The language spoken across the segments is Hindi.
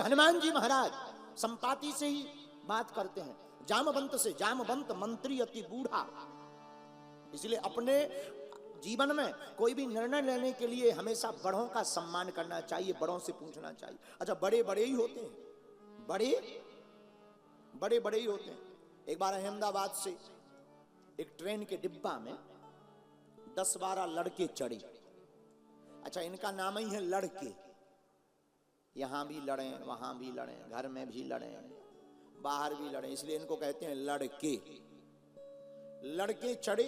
हनुमान जी महाराज संपाति से ही बात करते हैं, जामवंत से। जामवंत मंत्री अति बूढ़ा। इसलिए अपने जीवन में कोई भी निर्णय लेने के लिए हमेशा बड़ों का सम्मान करना चाहिए, बड़ों से पूछना चाहिए। अच्छा, बड़े बड़े ही होते हैं, बड़े बड़े ही होते हैं। एक बार अहमदाबाद से एक ट्रेन के डिब्बा में 10-12 लड़के चढ़े। अच्छा, इनका नाम ही है लड़के। यहां भी लड़े, वहां भी लड़े, घर में भी लड़े, बाहर भी लड़े, इसलिए इनको कहते हैं लड़के। लड़के चढ़े,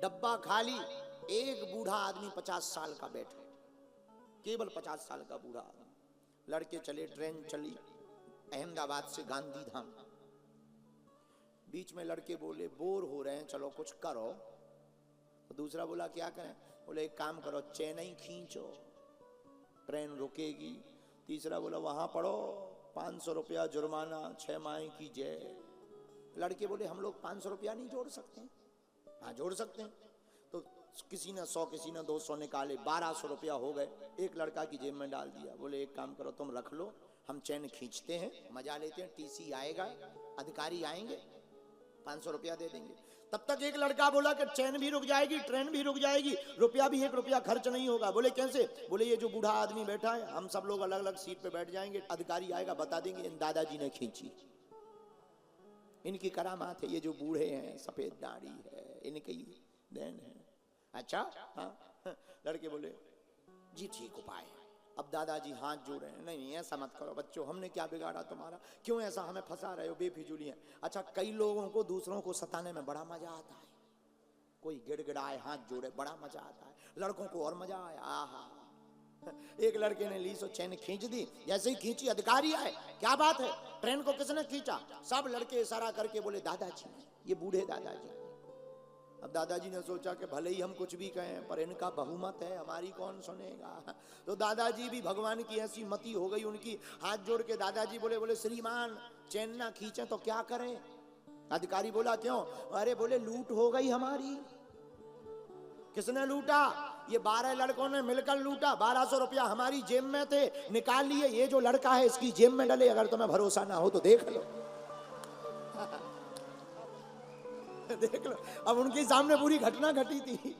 डब्बा खाली, एक बूढ़ा आदमी 50 साल का बैठा, केवल 50 साल का बूढ़ा आदमी। लड़के चले, ट्रेन चली अहमदाबाद से गांधीधाम। बीच में लड़के बोले बोर हो रहे हैं, चलो कुछ करो। तो दूसरा बोला क्या करें? बोले एक काम करो, चैन ही खींचो, ट्रेन रुकेगी। तीसरा बोला वहां पढ़ो, 500 रुपया जुर्माना, 6 माह की जेल। लड़के बोले हम लोग 500 रुपया नहीं जोड़ सकते? हाँ जोड़ सकते हैं। तो किसी ने 100, किसी ने 200 निकाले, 1200 रुपया हो गए। एक लड़का की जेब में डाल दिया। बोले एक काम करो, तुम रख लो, हम चैन खींचते हैं, मजा लेते हैं, टीसी आएगा, अधिकारी आएंगे, 500 रुपया दे देंगे। तब तक एक लड़का बोला कि चैन भी रुक जाएगी, ट्रेन भी रुक जाएगी, रुपया भी 1 रुपया खर्च नहीं होगा। बोले कैसे? बोले ये जो बूढ़ा आदमी बैठा है, हम सब लोग अलग अलग सीट पे बैठ जाएंगे, अधिकारी आएगा, बता देंगे इन दादाजी ने खींची, इनकी करामात है, ये जो बूढ़े हैं, सफेद दाढ़ी है, इनकी देन है। अच्छा हाँ। लड़के बोले जी ठीक उपाय है। अब दादाजी हाथ जोड़े हैं, नहीं ऐसा मत करो बच्चों, हमने क्या बिगाड़ा तुम्हारा, क्यों ऐसा हमें फंसा रहे हो, बेफिजूली है। अच्छा, कई लोगों को दूसरों को सताने में बड़ा मजा आता है, कोई गिड़गिड़ाए, हाथ जोड़े, बड़ा मजा आता है। लड़कों को और मजा आया। आहा, एक लड़के ने ली सो चैन खींच दी। जैसे ही खींची, अधिकारी आए, क्या बात है, ट्रेन को किसने खींचा? सब लड़के इशारा करके बोले दादाजी, ये बूढ़े दादाजी। अब दादाजी ने सोचा कि भले ही हम कुछ भी कहें, पर इनका बहुमत है, हमारी कौन सुनेगा। तो दादाजी भी, भगवान की ऐसी मति हो गई उनकी, हाथ जोड़ के दादाजी बोले श्रीमान चैन ना खींचे तो क्या करें? अधिकारी बोला क्यों? अरे बोले लूट हो गई हमारी। किसने लूटा? ये 12 लड़कों ने मिलकर लूटा। 1200 रुपया हमारी जेब में थे, निकाल लिए, ये जो लड़का है इसकी जेब में डले। अगर तुम्हें भरोसा ना हो तो देख लो। देख लो। अब उनके सामने पूरी घटना घटी थी,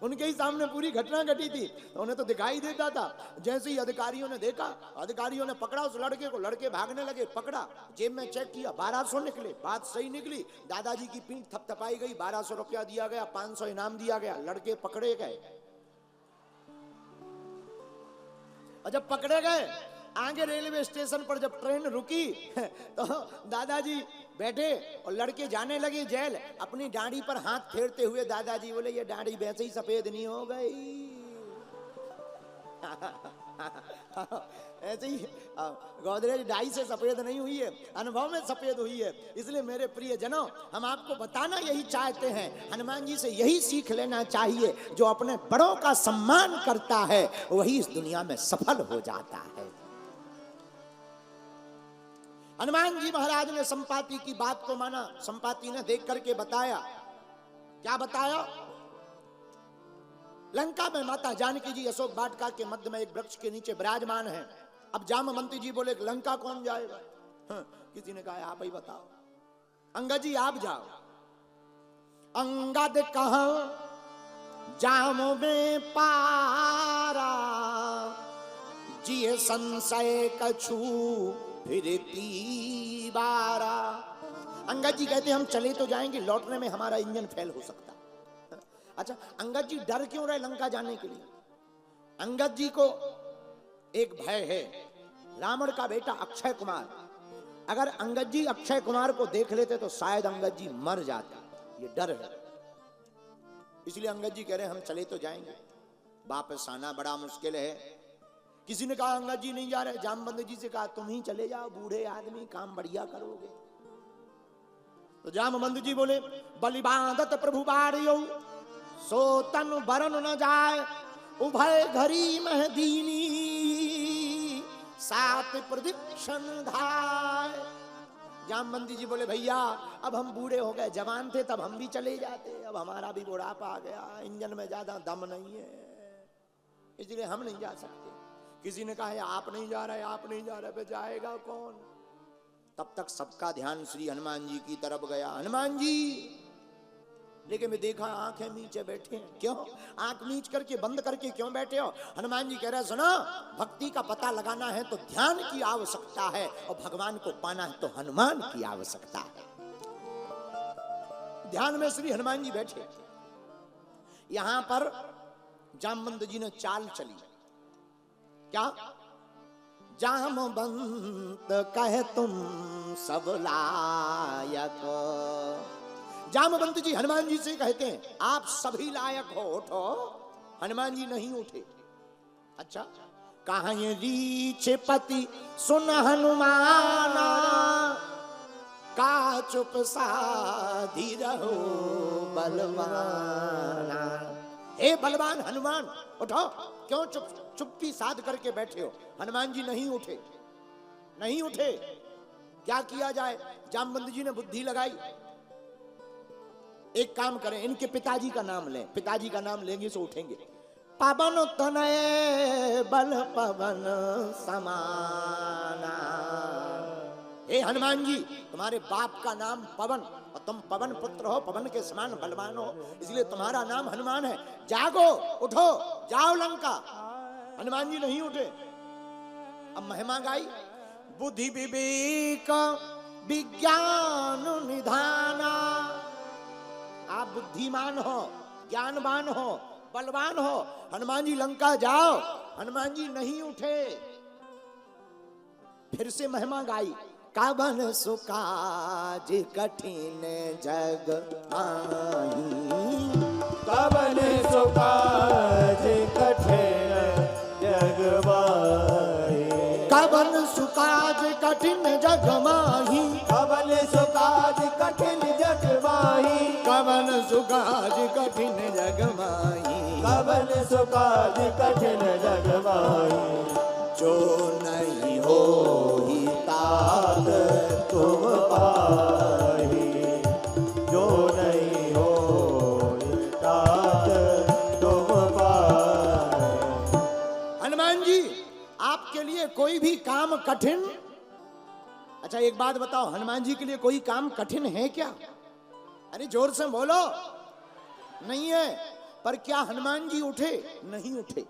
उनके ही सामने पूरी घटना घटी थी, तो उन्हें तो दिखाई देता था। जैसे ही अधिकारियों ने देखा, अधिकारियों ने पकड़ा उस लड़के को, लड़के भागने लगे, पकड़ा, जेब में चेक किया, 1200 निकले। बात सही निकली, दादाजी की पीठ थपथपाई गई, 1200 रुपया दिया गया, 500 इनाम दिया गया, लड़के पकड़े गए। और जब पकड़े गए, आगे रेलवे स्टेशन पर जब ट्रेन रुकी तो दादाजी बैठे और लड़के जाने लगे जेल। अपनी दाढ़ी पर हाथ फेरते हुए दादाजी बोले ये दाढ़ी वैसे ही सफेद नहीं हो गई। ऐसे ही गोदरेज डाई से सफेद नहीं हुई है, अनुभव में सफेद हुई है। इसलिए मेरे प्रिय जनों, हम आपको बताना यही चाहते हैं, हनुमान जी से यही सीख लेना चाहिए, जो अपने बड़ों का सम्मान करता है वही इस दुनिया में सफल हो जाता है। हनुमान जी महाराज ने संपाति की बात को माना। संपाति ने देख करके बताया, क्या बताया? लंका में माता जानकी जी अशोक वाटिका के मध्य में एक वृक्ष के नीचे विराजमान है। अब जामवंत जी बोले लंका कौन जाएगा? किसी ने कहा आप ही बताओ। अंगद जी आप जाओ। अंगद कहाँ जामो में पारा, जिये संशय कछु फिरती बारा। अंगद जी कहते हम चले तो जाएंगे, लौटने में हमारा इंजन फेल हो सकता। अच्छा, अंगद जी डर क्यों रहे लंका जाने के लिए? अंगद जी को एक भय है, रावण का बेटा अक्षय कुमार। अगर अंगद जी अक्षय कुमार को देख लेते तो शायद अंगद जी मर जाते, ये डर है। इसलिए अंगद जी कह रहे हम चले तो जाएंगे, वापस आना बड़ा मुश्किल है। किसी ने कहा अंगद जी नहीं जा रहे। जामवंत जी से कहा तुम ही चले जाओ, बूढ़े आदमी, काम बढ़िया करोगे। तो जामवंत जी बोले बलि बांधत प्रभु बारियो, सो तन बरन न जाए, उभय घरी मह दीनी, सात प्रदीक्षण धाय। जामवंत जी बोले भैया अब हम बूढ़े हो गए, जवान थे तब हम भी चले जाते, अब हमारा भी बुढ़ापा आ गया, इंजन में ज्यादा दम नहीं है, इसलिए हम नहीं जा सकते। किसी ने कहा है आप नहीं जा रहे, आप नहीं जा रहे, जाएगा कौन? तब तक सबका ध्यान श्री हनुमान जी की तरफ गया। हनुमान जी, लेकिन मैं देखा आंखें नीचे बैठे हैं। क्यों आंख मीच करके बंद करके क्यों बैठे हो? हनुमान जी कह रहे सुनो, भक्ति का पता लगाना है तो ध्यान की आवश्यकता है, और भगवान को पाना है तो हनुमान की आवश्यकता है। ध्यान में श्री हनुमान जी बैठे। यहां पर जामवंत जी ने चाल चली। क्या? जामवंत कहे तुम सब लायक। जामवंत जी हनुमान जी से कहते हैं आप सभी लायक हो, उठो। हनुमान जी नहीं उठे। अच्छा, कहा ये रीछ पति सुन हनुमाना, का चुप साधी रहो बलवाना। हे बलवान हनुमान, उठो। क्यों चुप्पी साध करके बैठे हो? हनुमान जी नहीं उठे, नहीं उठे। क्या किया जाए? जामवंत जी ने बुद्धि लगाई। एक काम करें, इनके पिताजी का नाम लें। पिताजी का नाम लेंगे तो उठेंगे। पवन तनय बल पवन समाना। हे हनुमान जी, तुम्हारे बाप का नाम पवन और तुम पवन पुत्र हो, पवन के समान बलवान हो, इसलिए तुम्हारा नाम हनुमान है। जागो, उठो, जाओ लंका। हनुमान जी नहीं उठे। अब महिमा गाई। बुद्धि विवेक विज्ञान निधाना। आप बुद्धिमान हो, ज्ञानवान हो, बलवान हो, हनुमान जी लंका जाओ। हनुमान जी नहीं उठे। फिर से महिमा गाई। कवन सुकाज कठिन जग माही। कवन सुकाज कठिन जग माही। कवन सुकाज कठिन जग माही। कवन सुकाज कठिन जग माही। कवन सुकाज कठिन जग माही। कवन सुकाज कठिन जग माही। जो नहीं हो ही तात तुम पाही। जो नहीं हो तात तुम पाही। हनुमान जी, आपके लिए कोई भी काम कठिन? अच्छा एक बात बताओ, हनुमान जी के लिए कोई काम कठिन है क्या? अरे जोर से बोलो। नहीं है। पर क्या हनुमान जी उठे? नहीं उठे।